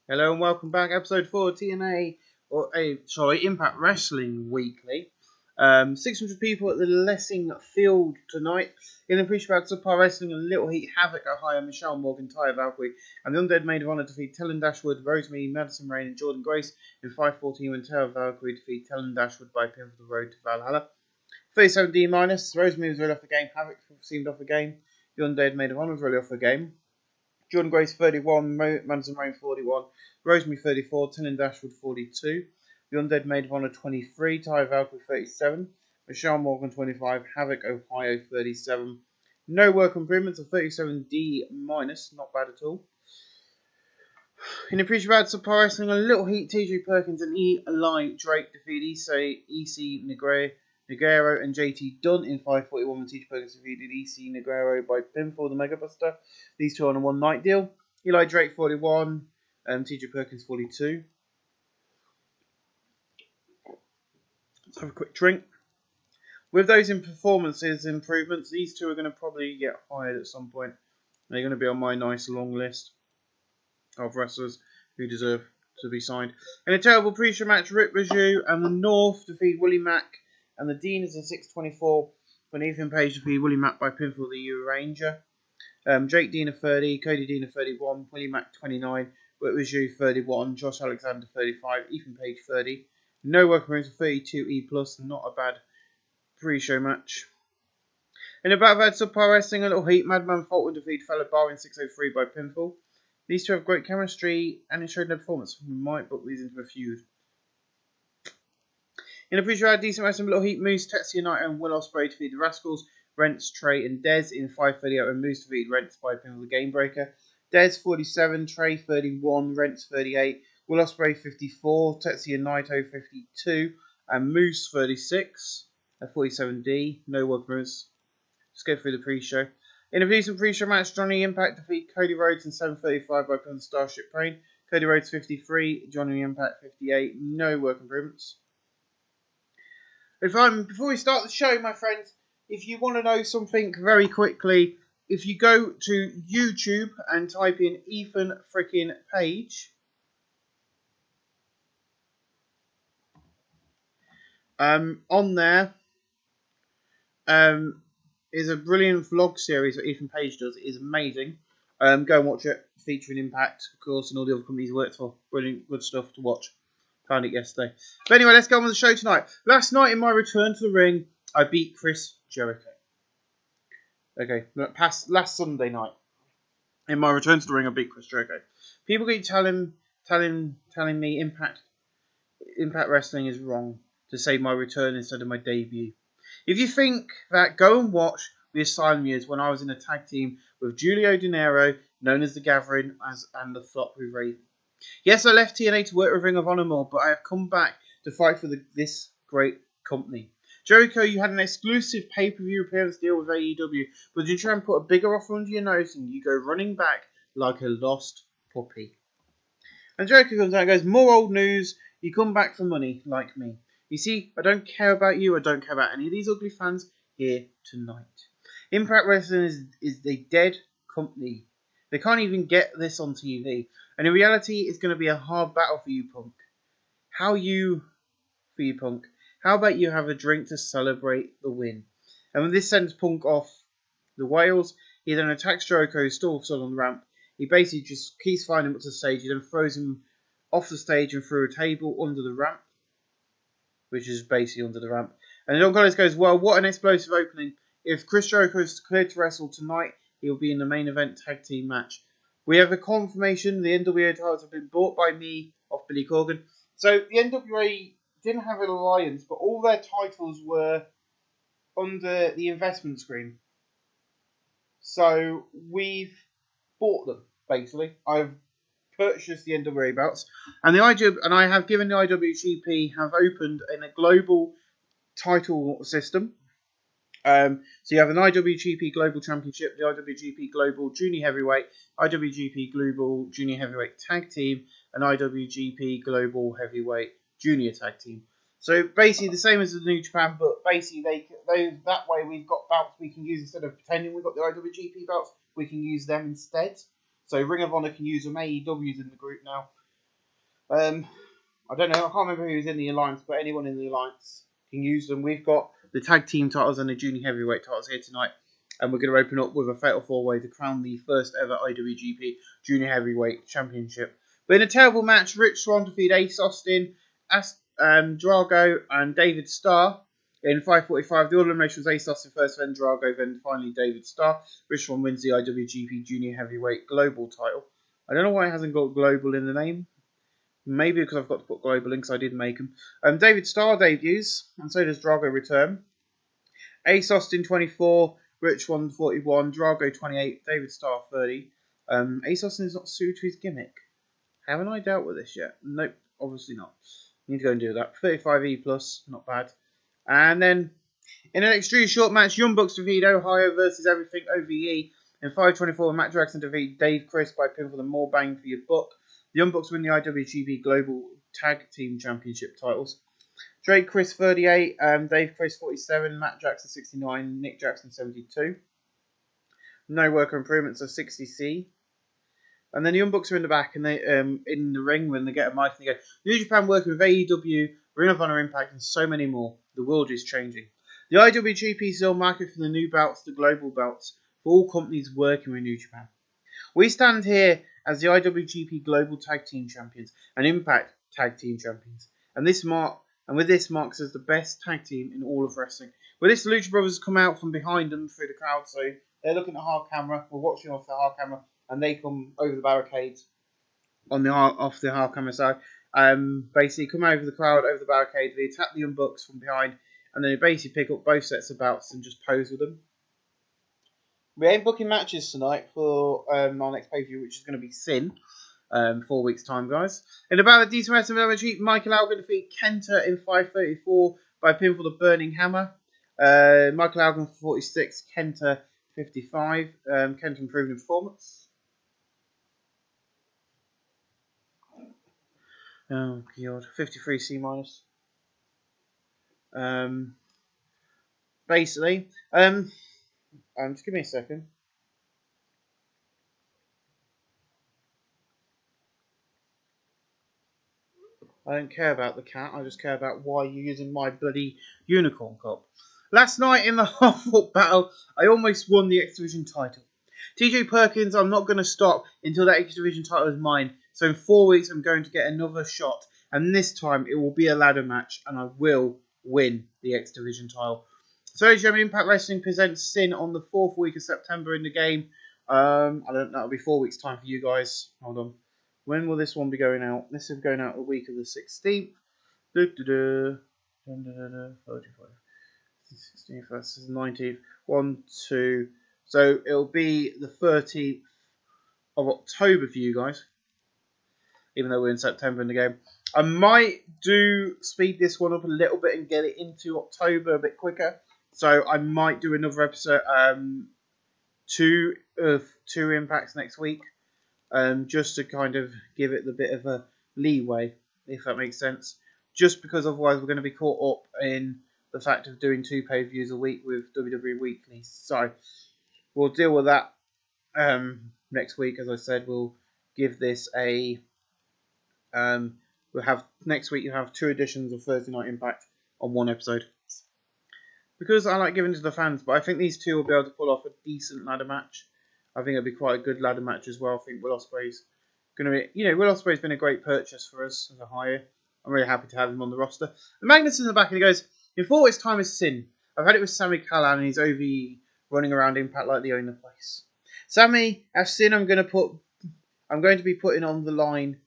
Hello and welcome back, episode 4 TNA, Impact Wrestling Weekly. 600 people at the Lessing Field tonight. In the pre-show about Subpar Wrestling and Little Heat, Havoc, Ohio, Michelle Morgan, Taya Valkyrie, and the Undead Maid of Honor defeat Tellen Dashwood, Rosemary, Madison Rain, and Jordan Grace in 5:14 when Taya Valkyrie defeat Tellen Dashwood by pin for the road to Valhalla. 37D minus. Rosemary was really off the game. Havoc seemed off the game. The Undead Maid of Honor was really off the game. Jordan Grace 31, Madison Rain 41, Rosemary 34, Tellen Dashwood 42, The Undead Maid of Honor 23, Taya Valkyrie 37, Michelle Morgan 25, Havoc Ohio 37. No work improvements of 37D minus, not bad at all. In the pre-show bad Subpar Wrestling, a Little Heat, TJ Perkins and Eli Drake defeat EC Negro and JT Dunn in 5:41 when TJ Perkins defeated EC Negro by pinfall the Mega Buster. These two on a one-night deal. Eli Drake 41, TJ Perkins 42. Let's have a quick drink. With those in performances improvements, these two are going to probably get hired at some point. They're going to be on my nice long list of wrestlers who deserve to be signed. In a terrible pre-show match, Rip Raju and the North defeat Willie Mack and the Dean is in 6:24 when Ethan Page defeated Willie Mack by pinfall the U Ranger. Jake Dean of 30, Cody Dean of 31, Willie Mack 29, Rip Raju 31, Josh Alexander 35, Ethan Page 30. No work rooms for 32E+, not a bad pre-show match. In a battle of Subpar Wrestling, a Little Heat, Madman Fulton defeated Fella Bar in 6:03 by pinfall. These two have great chemistry and it showed no performance. We might book these into a feud. In a pre-show, decent wrestling, Little Heat, Moose, Tetsuya Naito and Will Ospreay defeated the Rascals, Rents, Trey and Dez in 5:38 when Moose defeated Rents by pinfall the Game Breaker. Dez 47, Trey 31, Rents 38, Will Ospreay 54, Tetsuya Naito 52, and Moose 36 at 47D. No work moves. Let's go through the pre-show. In a decent pre-show match, Johnny Impact defeat Cody Rhodes in 7:35 by pinfall Starship Pain. Cody Rhodes 53, Johnny Impact 58. No work improvements. Before we start the show, my friends, if you want to know something very quickly, if you go to YouTube and type in Ethan frickin' Page, on there is a brilliant vlog series that Ethan Page does. It is amazing. Go and watch it, featuring Impact, of course, and all the other companies he worked for. Brilliant, good stuff to watch. Found it yesterday. But anyway, let's go on with the show tonight. Last night in my return to the ring, I beat Chris Jericho. Okay, last Sunday night. In my return to the ring, I beat Chris Jericho. People keep telling me Impact Wrestling is wrong to say my return instead of my debut. If you think that, go and watch the Asylum years when I was in a tag team with Julio De Niro, known as The Gathering, and The Flop with Raven. Yes, I left TNA to work with Ring of Honor more, but I have come back to fight for this great company. Jericho, you had an exclusive pay-per-view appearance deal with AEW, but you try and put a bigger offer under your nose and you go running back like a lost puppy. And Jericho comes out and goes, more old news, you come back for money, like me. You see, I don't care about you, I don't care about any of these ugly fans here tonight. Impact Wrestling is a dead company. They can't even get this on TV. And in reality, it's going to be a hard battle for you, Punk. How about you have a drink to celebrate the win? And when this sends Punk off the Wales, he then attacks Jericho, who's still stood on the ramp. He basically just keeps finding him up to the stage. He then throws him off the stage and through a table under the ramp, which is basically under the ramp. And Don Callis goes, well, what an explosive opening. If Chris Jericho is cleared to wrestle tonight, he will be in the main event tag team match. We have a confirmation the NWA titles have been bought by me off Billy Corgan. So the NWA didn't have an alliance, but all their titles were under the investment screen. So we've bought them, basically. I've purchased the NWA belts, and I have given the IWGP have opened in a global title system. So you have an IWGP Global Championship, the IWGP Global Junior Heavyweight, IWGP Global Junior Heavyweight Tag Team, and IWGP Global Heavyweight Junior Tag Team. So basically the same as the New Japan, but basically they that way we've got belts we can use instead of pretending we've got the IWGP belts, we can use them instead. So Ring of Honor can use them, AEW's in the group now. I don't know. I can't remember who's in the alliance, but anyone in the alliance can use them. We've got the tag team titles and the junior heavyweight titles here tonight, and we're going to open up with a fatal four-way to crown the first ever IWGP Junior Heavyweight Championship. But in a terrible match, Rich Swann defeated Ace Austin, Drago, and David Starr. In 5:45, the order elimination was Ace Austin first, then Drago, then finally David Starr. Rich Swann wins the IWGP Junior Heavyweight Global title. I don't know why it hasn't got Global in the name. Maybe because I've got to put Global in because I did make them. David Starr debuts, and so does Drago return. Ace Austin 24, Rich Swann 41, Drago 28, David Starr 30. Ace Austin is not suited to his gimmick. Haven't I dealt with this yet? Nope, obviously not. Need to go and do that. 35E plus, not bad. And then, in an extremely short match, Young Bucks defeat Ohio versus Everything OVE. In 5:24, Matt Jackson defeat Dave Chris by pinfall and more bang for your buck. The Young Bucks win the IWGP Global Tag Team Championship titles. Drake Chris 38, Dave Chris 47, Matt Jackson 69, Nick Jackson 72. No worker improvements of 60C. And then the Young Bucks are in the back and they in the ring when they get a mic and they go, New Japan working with AEW, Ring of Honor Impact and so many more. The world is changing. The IWGP is still market from the new belts to global belts for all companies working with New Japan. We stand here as the IWGP Global Tag Team Champions and Impact Tag Team Champions. And with this marks us the best tag team in all of wrestling. With this, the Lucha Brothers come out from behind them through the crowd, so they're looking at hard camera. We're watching off the hard camera, and they come over the barricades off the hard camera side. Basically, come over the crowd, over the barricade. They attack the Young Bucks from behind, and then they basically pick up both sets of belts and just pose with them. We ain't booking matches tonight for our next pay-per-view, which is going to be Sin. 4 weeks' time, guys. In about a decent wrestling match, Michael Elgin defeat Kenta in 5:34 by pinfall the Burning Hammer. Michael Elgin 46, Kenta 55. Kenta improved in performance. Oh god, 53 C minus. Basically, just give me a second. I don't care about the cat, I just care about why you're using my bloody unicorn cup. Last night in the half-foot battle, I almost won the X Division title. TJ Perkins, I'm not going to stop until that X Division title is mine. So in 4 weeks, I'm going to get another shot. And this time, it will be a ladder match, and I will win the X Division title. So, German Impact Wrestling presents Sin on the 4th week of September in the game. I don't know, it'll be 4 weeks' time for you guys. Hold on. When will this one be going out? This is going out the week of the 16th. 45. 16th, that's the 19th. 1, 2. So it'll be the 13th of October for you guys. Even though we're in September in the game. I might speed this one up a little bit and get it into October a bit quicker. So I might do another episode, two impacts next week. Just to kind of give it a bit of a leeway, if that makes sense. Just because otherwise we're going to be caught up in the fact of doing 2 pay-per-views a week with WWE Weekly. So we'll deal with that next week. As I said, we'll give this a... next week you have 2 editions of Thursday Night Impact on 1 episode. Because I like giving to the fans, but I think these 2 will be able to pull off a decent ladder match. I think it'll be quite a good ladder match as well. I think Will Ospreay's going to be... Will Ospreay's been a great purchase for us as a hire. I'm really happy to have him on the roster. And Magnus in the back and he goes, in 4 weeks' time is Sin. I've had it with Sami Callihan and his OVE running around Impact like they own the place. Sami, as Sin, I'm going to be putting on the line...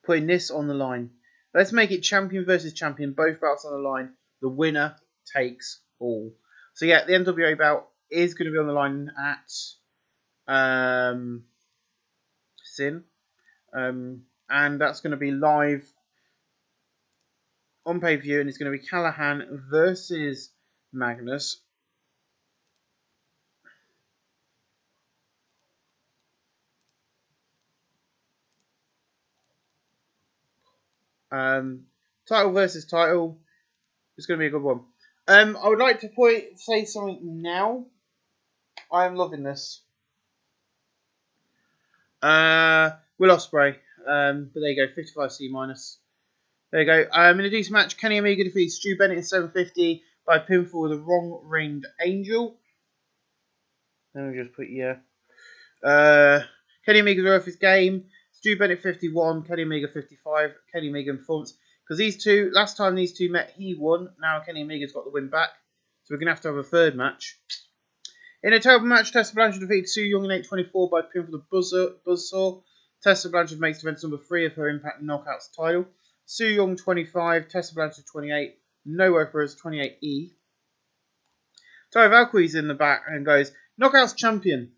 Putting this on the line. Let's make it champion versus champion. Both belts on the line. The winner takes all. So yeah, the NWA belt is going to be on the line at... Sin. And that's going to be live on pay-per-view, and it's going to be Callihan versus Magnus. Title versus title. It's going to be a good one. I would like to say something now. I am loving this. Will Ospreay. But there you go, 55C minus. There you go. In a decent match, Kenny Omega defeats Stu Bennett in 750 by pinfall with a wrong-ringed angel. Let me just put Kenny Omega's worth his game. Stu Bennett 51, Kenny Omega 55. Kenny Omega in performance. Because these two, last time these two met, he won. Now Kenny Omega's got the win back. So we're going to have a third match. In a terrible match, Tessa Blanchard defeated Su Yung in 824 by pinfall with Buzzsaw. Tessa Blanchard makes event number 3 of her Impact Knockouts title. Su Yung 25, Tessa Blanchard 28, Nowhere for us 28E. Taya Valkyrie's in the back and goes, Knockouts champion.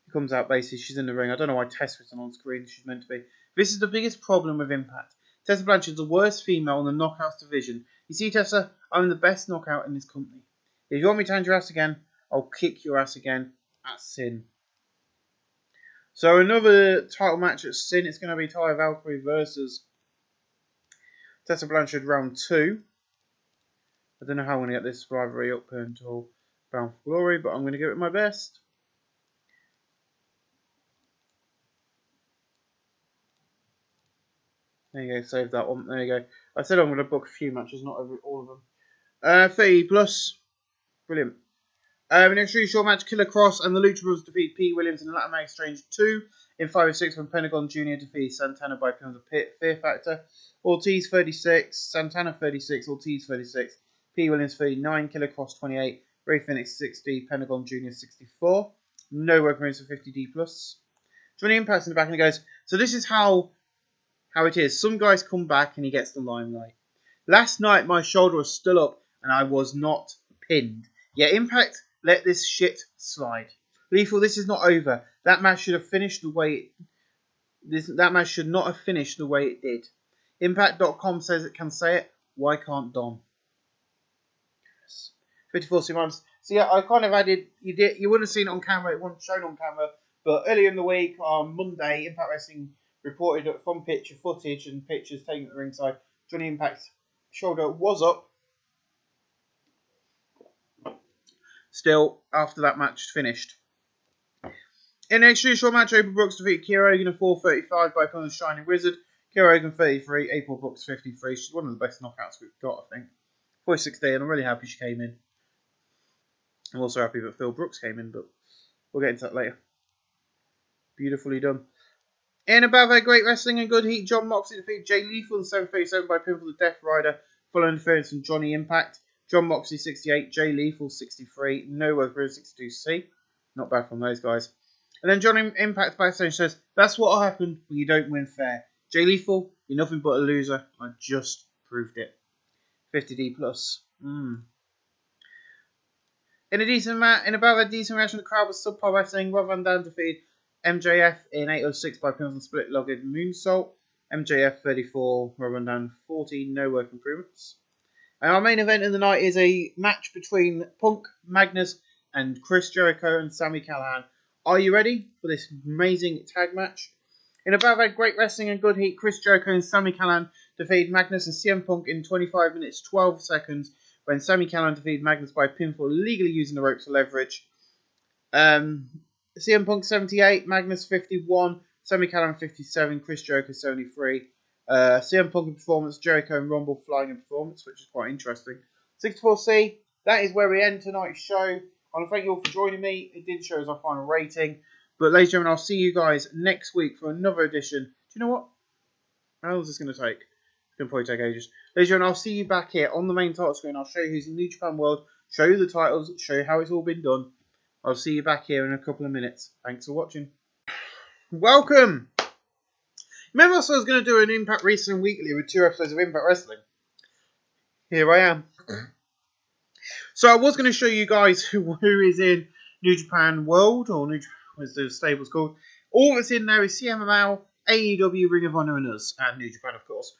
He comes out basically, she's in the ring. I don't know why Tessa isn't on screen, she's meant to be. This is the biggest problem with Impact. Tessa Blanchard's the worst female in the Knockouts division. You see, Tessa, I'm the best knockout in this company. If you want me to hand your ass again, I'll kick your ass again at Sin. So another title match at Sin. It's going to be Taya Valkyrie versus Tessa Blanchard round 2. I don't know how I'm going to get this rivalry up until Bound for Glory, but I'm going to give it my best. There you go, save that one. There you go. I said I'm going to book a few matches, not all of them. 30 plus. Brilliant. In an extremely short match, Killer Cross and the Lucha Brothers defeat P. Williams and Latin Exchange 2 in 5-6 when Pentagon Jr. defeats Santana by pin of the Fear Factor. Ortiz 36, Santana 36, Ortiz 36, P. Williams 39, Killer Cross 28, Ray Phoenix 60, Pentagon Jr. 64. No work rooms for 50D plus. Johnny Impact's in the back and he goes, so this is how it is. Some guys come back and he gets the limelight. Last night my shoulder was still up and I was not pinned. Yet Impact let this shit slide. Lethal, this is not over. That match should have finished the way that match should not have finished the way it did. Impact.com says it can say it. Why can't Dom? 54 months. So yeah, I kind of added. You wouldn't have seen it on camera. It wasn't shown on camera. But earlier in the week, on Monday, Impact Wrestling reported from picture footage and pictures taken at the ringside. Johnny Impact's shoulder was up. Still, after that match finished. In an extremely short match, April Brooks defeated Kiera Hogan in 4:35 by pulling the Shining Wizard. Kiera Hogan 33, April Brooks 53. She's one of the best knockouts we've got, I think. 46D, and I'm really happy she came in. I'm also happy that Phil Brooks came in, but we'll get into that later. Beautifully done. In above their great wrestling and good heat, John Moxley defeated Jay Lethal in 7:37 by pinfall the Death Rider, following interference from Johnny Impact. John Moxley 68, Jay Lethal 63, no work for 62C. Not bad from those guys. And then Johnny Impact backstage says, that's what will happen when you don't win fair. Jay Lethal, you're nothing but a loser. I just proved it. 50D plus. In a decent match, in about a decent reaction, the crowd was subpar wrestling. Rob Van Dam defeated MJF in 8:06 by pinfall split-logged moonsault. MJF 34, Rob Van Dam 40, no work improvements. And our main event of the night is a match between Punk, Magnus, and Chris Jericho and Sami Callihan. Are you ready for this amazing tag match? In a battle of great wrestling and good heat, Chris Jericho and Sami Callihan defeated Magnus and CM Punk in 25 minutes 12 seconds when Sami Callihan defeated Magnus by pinfall, legally using the ropes to leverage. CM Punk 78, Magnus 51, Sami Callihan 57, Chris Jericho 73. CM Punk in performance, Jericho and Rumble flying in performance, which is quite interesting. 64C, that is where we end tonight's show. I want to thank you all for joining me. It did show us our final rating. But ladies and gentlemen, I'll see you guys next week for another edition. Do you know what? How long is this going to take? It's going to probably take ages. Ladies and gentlemen, I'll see you back here on the main title screen. I'll show you who's in New Japan World, show you the titles, show you how it's all been done. I'll see you back here in a couple of minutes. Thanks for watching. Welcome! Remember I said I was going to do an Impact Wrestling Weekly with 2 episodes of Impact Wrestling? Here I am. So I was going to show you guys who is in New Japan World, or New Japan, as the stable's called. All that's in there is CMLL, AEW, Ring of Honor, and us, and New Japan, of course.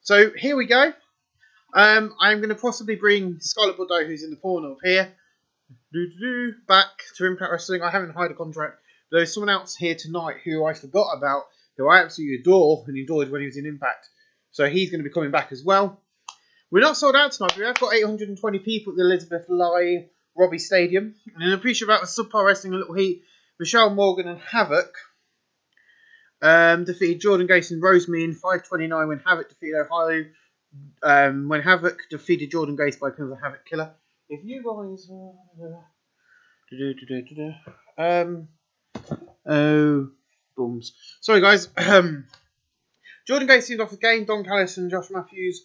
So here we go. I'm going to possibly bring Scarlett Bordeaux, who's in the corner up here, back to Impact Wrestling. I haven't hired a contract. There's someone else here tonight who I forgot about, who I absolutely adore and adored when he was in Impact. So he's going to be coming back as well. We're not sold out tonight, but we have got 820 people at the Elizabeth Lai Robbie Stadium. And in appreciation about the subpar wrestling a little heat, Michelle Morgan and Havoc Defeated Jordan Grace and Rosemary in 5:29 when Havoc defeated Ohio. When Havoc defeated Jordan Grace by killing the Havoc Killer. If you guys... Oh, bums. Sorry, guys. Jordan Grace seemed off the game. Don Callis and Josh Matthews.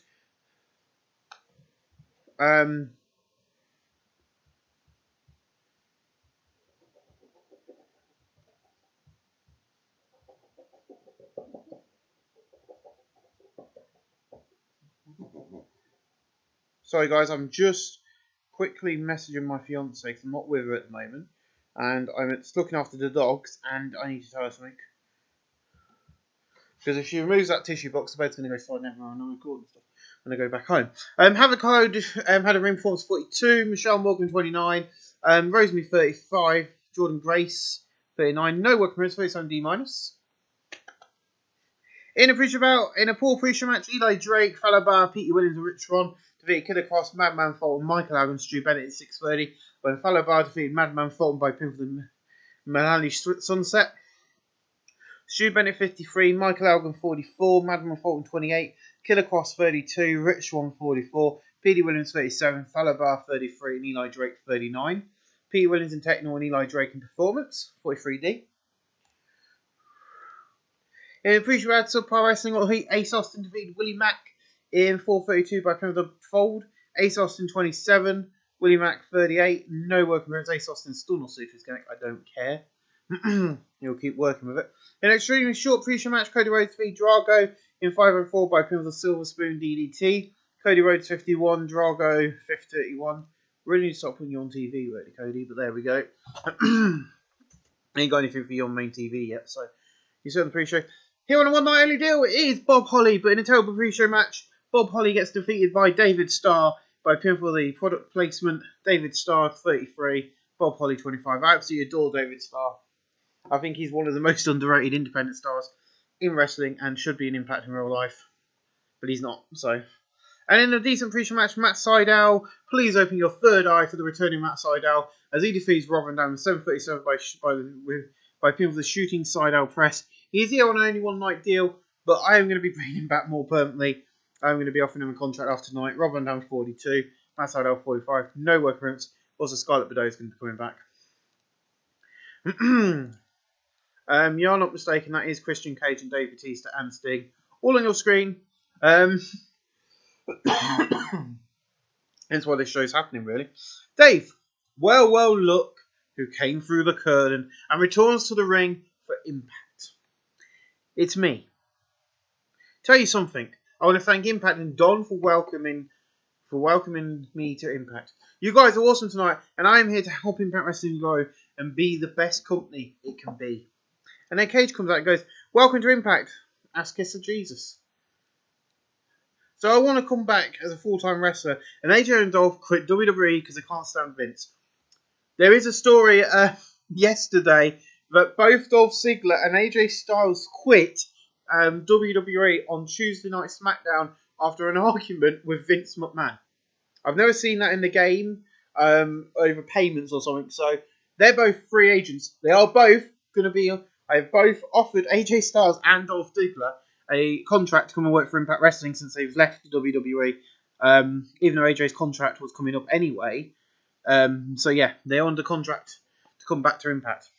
Sorry, guys. I'm just quickly messaging my fiance because I'm not with her at the moment. And I'm just looking after the dogs, and I need to tell her something. Because if she removes that tissue box, the bed's going to go sliding everywhere and I'm recording stuff when I go back home. Havoc had a ring performance 42, Michelle Morgan 29, Rosemary 35, Jordan Grace 39, no work permits 37 D-. In a poor pre-show match, Eli Drake, Falabar, Petey Williams and Rich Ron defeated Killer Cross, Madman Fulton, Michael Allen, Stu Bennett at 6:30, when Falabar defeated Madman Fulton by pin for the Manali Sunset. Stu Bennett 53, Michael Algan 44, Madman Fulton 28, Killer Cross 32, Rich Ron 44, Petey Williams 37, Falabar 33 and Eli Drake 39. Petey Williams in Techno and Eli Drake in Performance 43D. In the pre-show ad, Subpar Wrestling, Ace Austin defeated Willie Mack in 4:32 by pin of the Fold. Ace Austin 27, Willie Mack 38. No working appearance. Ace Austin still not suited his gimmick. I don't care. He'll keep working with it. In an extremely short pre-show match, Cody Rhodes defeated Drago in 5:04 by pin of the Silver Spoon DDT. Cody Rhodes 51, Drago 31. Really need to stop putting you on TV, really, Cody, but there we go. Ain't got anything for you on main TV yet, so you saw the pre-show. Here on a one-night only deal, it is Bob Holly, but in a terrible pre-show match, Bob Holly gets defeated by David Starr by pin for the product placement. David Starr 33, Bob Holly 25. I absolutely adore David Starr. I think he's one of the most underrated independent stars in wrestling and should be an Impact in real life, but he's not. So, and in a decent pre-show match, Matt Sydal, please open your third eye for the returning Matt Sydal as he defeats Rob Van Dam 7:37 by pin for the Shooting Sydal press. He's here on an only one-night deal, but I am going to be bringing him back more permanently. I'm going to be offering him a contract after tonight. Rob Van Dam 42, Matt Sydal 45, no work appearance. Also, Scarlett Bordeaux is going to be coming back. You're not mistaken, that is Christian Cage and Dave Bautista and Sting. All on your screen. Hence why this show's happening, really. Dave, well, look who came through the curtain and returns to the ring for Impact. It's me. Tell you something. I want to thank Impact and Don for welcoming me to Impact. You guys are awesome tonight, and I am here to help Impact Wrestling grow and be the best company it can be. And then Cage comes out and goes, "Welcome to Impact. Ask Kiss of Jesus." So I want to come back as a full-time wrestler, and AJ and Dolph quit WWE because they can't stand Vince. There is a story yesterday that both Dolph Ziggler and AJ Styles quit WWE on Tuesday Night SmackDown after an argument with Vince McMahon. I've never seen that in the game over payments or something. So they're both free agents. They are both going to be. I have both offered AJ Styles and Dolph Ziggler a contract to come and work for Impact Wrestling since they've left WWE. Even though AJ's contract was coming up anyway. So yeah, they're under contract to come back to Impact.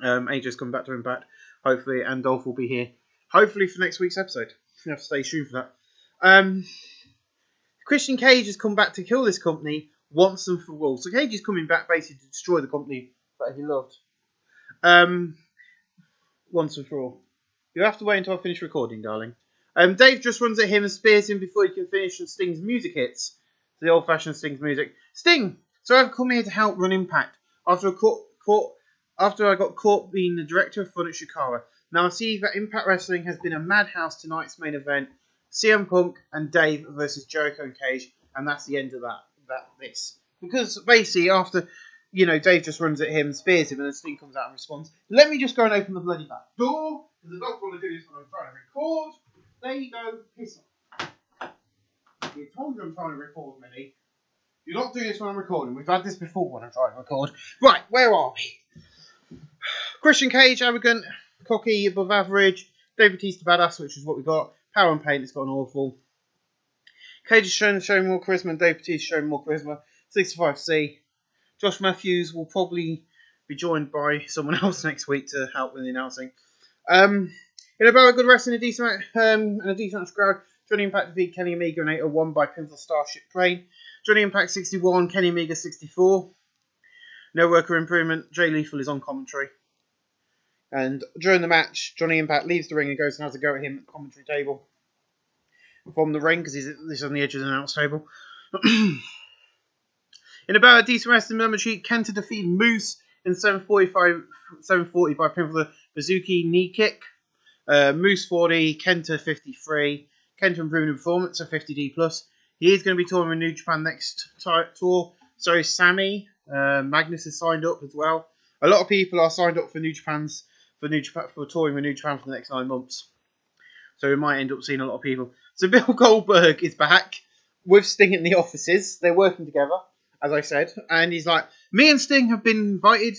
AJ's coming back to Impact, hopefully, and Dolph will be here, hopefully, for next week's episode. You have to stay tuned for that. Christian Cage has come back to kill this company once and for all. So Cage is coming back basically to destroy the company that he loved. Once and for all. You have to wait until I finish recording, darling. Dave just runs at him and spears him before he can finish, and Sting's music hits. The old-fashioned Sting's music. Sting! So I've come here to help run Impact after I got caught being the director of fun at Shikara. Now I see that Impact Wrestling has been a madhouse tonight's main event. CM Punk and Dave versus Jericho and Cage, and that's the end of this. Because basically after, Dave just runs at him, spears him, and then Sting comes out and responds. Let me just go and open the bloody back door, because I don't want to do this when I'm trying to record. There you go, piss off. You told you I'm trying to record, Minnie. You don't do this when I'm recording. We've had this before when I'm trying to record. Right, where are we? Christian Cage, arrogant, Cocky above average. Dave Bautista badass, which is what we got. Power and Paint has got an awful. Cage is showing more charisma, and Dave Bautista showing more charisma. 65C. Josh Matthews will probably be joined by someone else next week to help with the announcing. In about a good wrestling, a decent and a decent crowd. Johnny Impact defeat Kenny Omega in 801 by Pinnacle Starship Train. Johnny Impact 61, Kenny Omega 64. No worker improvement. Jay Lethal is on commentary. And during the match, Johnny Impact leaves the ring and goes and has a go at him at the commentary table. From the ring, because he's on the edge of the announce table. In about a decent wrestling number sheet, Kenta defeated Moose in 740 by pinfall the Bazooki knee kick. Moose 40, Kenta 53. Kenta improving performance, a 50D+. He is going to be touring with New Japan next tour. So is Sammy. Magnus is signed up as well. A lot of people are signed up for for touring with New Japan for the next 9 months. So we might end up seeing a lot of people. So Bill Goldberg is back with Sting in the offices. They're working together, as I said. And he's like, me and Sting have invited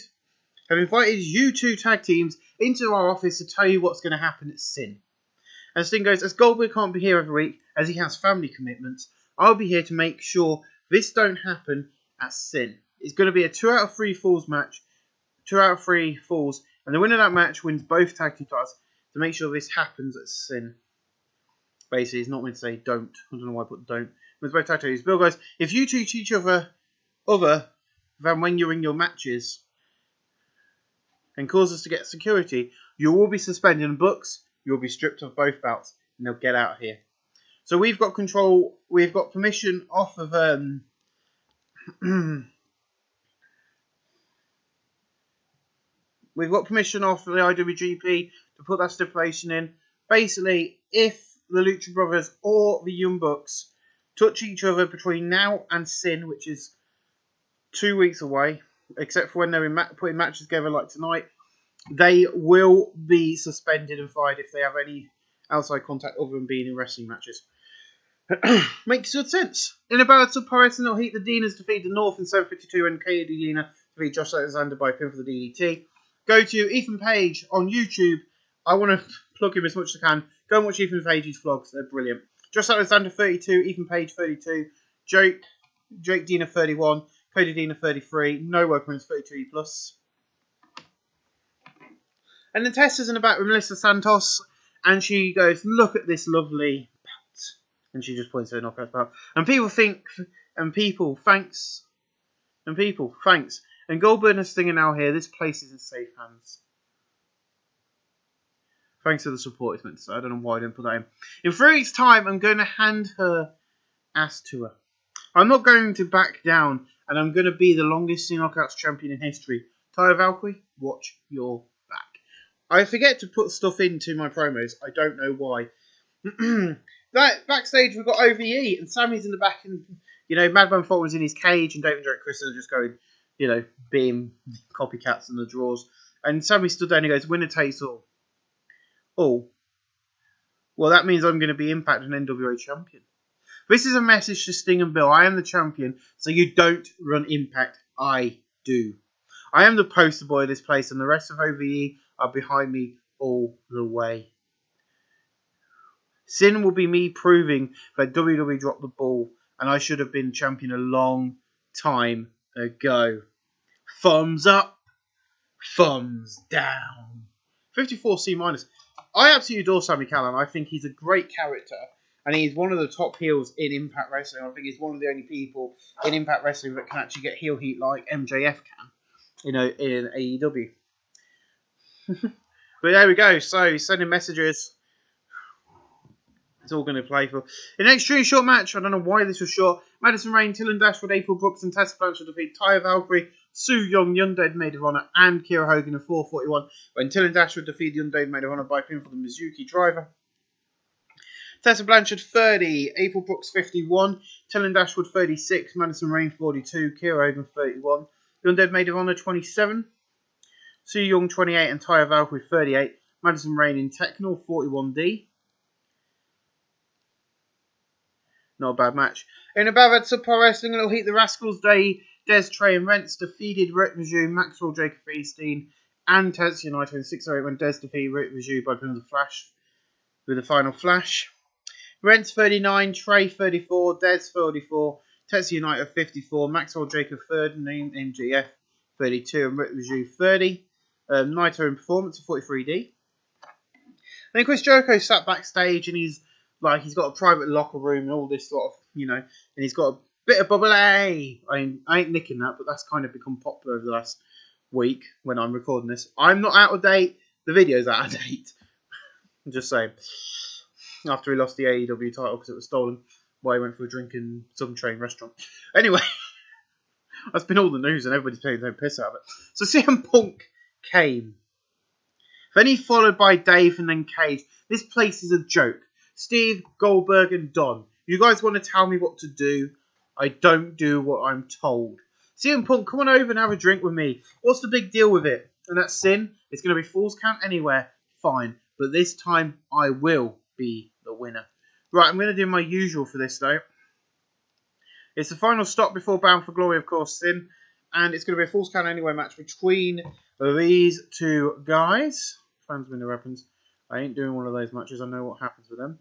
you two tag teams into our office to tell you what's going to happen at Sin. And Sting goes, as Goldberg can't be here every week, as he has family commitments, I'll be here to make sure this don't happen at Sin. It's going to be a 2 out of 3 falls match. 2 out of 3 falls. And the winner of that match wins both tag team titles to make sure this happens at Sin. Basically, he's not meant to say don't. I don't know why I put don't. Wins both tag teams. Bill goes, if you two treat each other other than when you're in your matches and cause us to get security, you will be suspended in books, you'll be stripped of both belts, and they'll get out of here. So we've got control, we've got permission off of we've got permission off the IWGP to put that stipulation in. Basically, if the Lucha Brothers or the Young Bucks touch each other between now and Sin, which is 2 weeks away, except for when they're putting matches together like tonight, they will be suspended and fired if they have any outside contact other than being in wrestling matches. Makes good sense. In a battle to Paris and Heat, the Deaners defeat the North in 752 and KD Lena defeat Josh Alexander by pin for the DDT. Go to Ethan Page on YouTube. I want to plug him as much as I can. Go and watch Ethan Page's vlogs. They're brilliant. Josh Alexander 32, Ethan Page 32, Jake Dina 31, Cody Dina 33, no weapons 32 plus. And then Tessa's in the back with Melissa Santos, and she goes, look at this lovely belt. And she just points to her knockout belt. And people, thanks. And Goldberg and Sting are now here. This place is in safe hands. Thanks for the support, it's meant to say. I don't know why I didn't put that in. In 3 weeks' time, I'm going to hand her ass to her. I'm not going to back down, and I'm going to be the longest knockouts champion in history. Taya Valkyrie, watch your back. I forget to put stuff into my promos. I don't know why. That backstage, we've got OVE, and Sammy's in the back, and Madman Fulton's in his cage, and David and Derek Chris are just going, being copycats in the draws. And Sammy stood there and he goes, winner takes all. Oh, well, that means I'm going to be Impact and NWA champion. This is a message to Sting and Bill. I am the champion, so you don't run Impact. I do. I am the poster boy of this place, and the rest of OVE are behind me all the way. Sin will be me proving that WWE dropped the ball, and I should have been champion a long time ago. Thumbs up, thumbs down. 54C minus. I absolutely adore Sami Callihan. I think he's a great character, and he's one of the top heels in Impact Wrestling. I think he's one of the only people in Impact Wrestling that can actually get heel heat like MJF can, in AEW. But there we go. So he's sending messages. It's all going to play for. In an extremely short match, I don't know why this was short. Madison Rayne, Dylan Dashwood, April Brooks, and Tessa Blanchard defeat Taya Valkyrie, Sue Young, the Undead Maid of Honor, and Kira Hogan in 441. When Dylan Dashwood defeated the Undead Maid of Honor by pin for the Mizuki Driver. Tessa Blanchard 30, April Brooks 51, Dylan Dashwood 36, Madison Rayne 42, Kira Hogan 31, the Undead Maid of Honor 27, Sue Young 28, and Taya Valkyrie 38. Madison Rayne in Techno 41D. Not a bad match. In a bad Subpar Wrestling, it'll heat the Rascals Day. Des, Trey, and Rents defeated Rick Majou, Maxwell, Jacob Easteen, and Tetsuya Naito in 608 when Des defeated Ryu by putting the Flash with the final Flash. Brent's 39, Trey 34, Des 44, Tetsuya Naito 54, Maxwell Jacob 3rd, and MGF 32, and Ryu 30. Naito in performance of 43D. Then Chris Jericho sat backstage and he's got a private locker room and all this sort of, and he's got a bit of bubbly. I ain't nicking that, but that's kind of become popular over the last week when I'm recording this. I'm not out of date. The video's out of date. I'm just saying. After he lost the AEW title because it was stolen while he went for a drink in some train restaurant. Anyway, that's been all the news and everybody's taking their piss out of it. So CM Punk came. Then he followed by Dave and then Cage. This place is a joke. Steve, Goldberg and Don. You guys want to tell me what to do? I don't do what I'm told. CM Punk, come on over and have a drink with me. What's the big deal with it? And that's Sin. It's going to be Falls Count Anywhere. Fine. But this time I will be the winner. Right, I'm going to do my usual for this though. It's the final stop before Bound for Glory, of course, Sin. And it's going to be a Falls Count Anywhere match between these two guys. Fans win the weapons. I ain't doing one of those matches. I know what happens with them.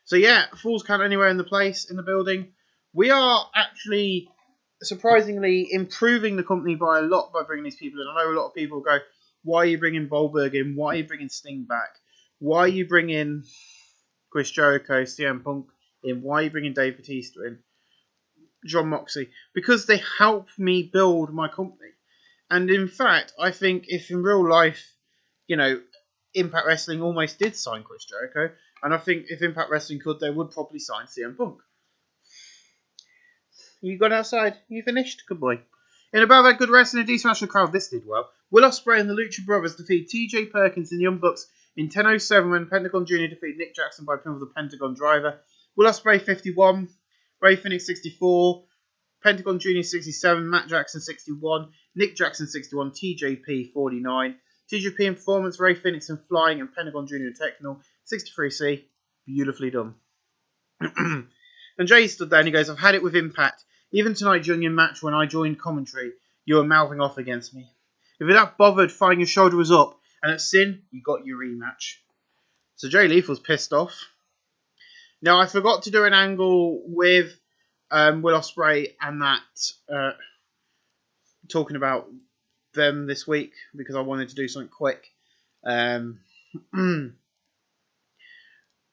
So yeah, Falls Count Anywhere in the building. We are actually surprisingly improving the company by a lot by bringing these people in. I know a lot of people go, why are you bringing Goldberg in? Why are you bringing Sting back? Why are you bringing Chris Jericho, CM Punk in? Why are you bringing Dave Bautista in? John Moxley? Because they help me build my company. And in fact, I think if in real life, Impact Wrestling almost did sign Chris Jericho, and I think if Impact Wrestling could, they would probably sign CM Punk. You gone outside? You finished? Good boy. In about that good wrestling, a decent match of the crowd, this did well. Will Ospreay and the Lucha Brothers defeat TJ Perkins and the Young Bucks in 10:07 when Pentagon Jr. defeated Nick Jackson by pinfall of the Pentagon Driver. Will Ospreay 51, Ray Phoenix 64, Pentagon Jr. 67, Matt Jackson 61, Nick Jackson 61, TJP 49, TJP in performance, Ray Phoenix in flying, and Pentagon Jr. in technical 63C. Beautifully done. And Jay stood there and he goes, I've had it with Impact. Even tonight during your match when I joined commentary, you were mouthing off against me. If you're that bothered, fine, your shoulder was up. And at Sin, you got your rematch. So Jay Lethal's pissed off. Now, I forgot to do an angle with Will Ospreay and that talking about them this week because I wanted to do something quick.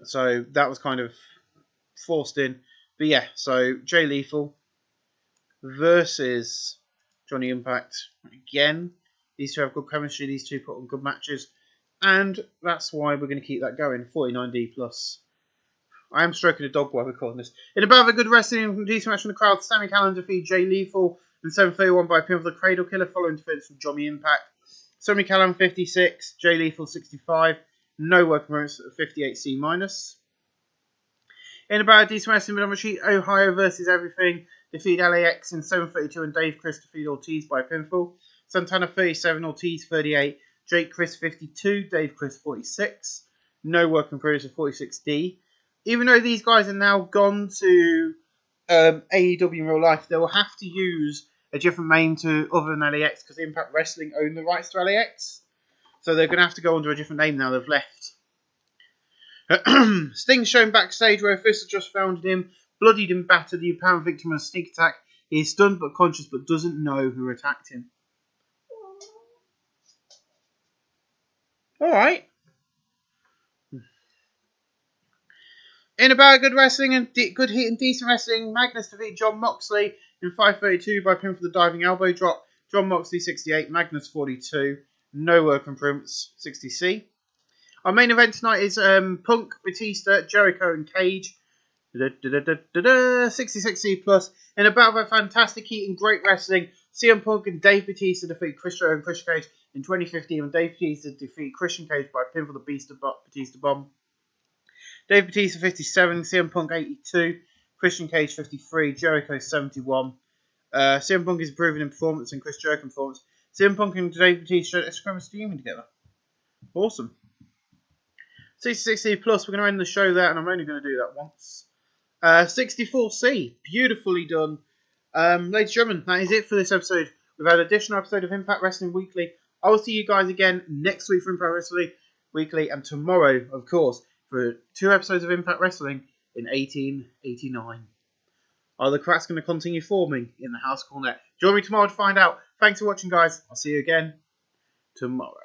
So that was kind of forced in. But yeah, so Jay Lethal versus Johnny Impact again. These two have good chemistry. These two put on good matches. And that's why we're going to keep that going. 49D plus. I am stroking a dog while recording this. In a bout of a good wrestling, decent match from the crowd, Sami Callihan defeated Jay Lethal in 7:31 by pinfall of the Cradle Killer following defense from Johnny Impact. Sami Callihan 56, Jay Lethal 65. No work performance at 58C minus. In about a decent wrestling number sheet, Ohio versus Everything defeated LAX in 7:32 and Dave Chris defeated Ortiz by pinfall. Santana 37, Ortiz 38, Jake Chris 52, Dave Chris 46. No work improvements at 46D. Even though these guys are now gone to AEW in real life, they will have to use a different name to other than LAX because Impact Wrestling own the rights to LAX. So they're going to have to go under a different name now they've left. Sting's shown backstage where officials just found him, bloodied and battered, the apparent victim of a sneak attack. He is stunned but conscious but doesn't know who attacked him. Alright. In about good wrestling and good heat and decent wrestling, Magnus defeated John Moxley in 5:32 by pin for the diving elbow drop. John Moxley 68, Magnus 42. No work improvements, 60C. Our main event tonight is Punk, Batista, Jericho and Cage. 66C plus. In a battle of fantastic heat and great wrestling, CM Punk and Dave Batista defeat Chris Jericho and Christian Cage in 2015 when Dave Batista defeat Christian Cage by pinfall the Batista Bomb. Dave Batista 57, CM Punk 82, Christian Cage 53, Jericho 71. CM Punk is improving in performance and Chris Jericho in performance. CM Punk and Dave Batista are streaming together. Awesome. 66C plus, we're going to end the show there, and I'm only going to do that once. 64C, beautifully done. Ladies and gentlemen, that is it for this episode We've had an additional episode of Impact Wrestling Weekly. I will see you guys again next week for Impact Wrestling Weekly, and tomorrow, of course, for 2 episodes of Impact Wrestling in 1889. Are the cracks going to continue forming in the House Cornet? Join me tomorrow to find out. Thanks for watching, guys. I'll see you again tomorrow.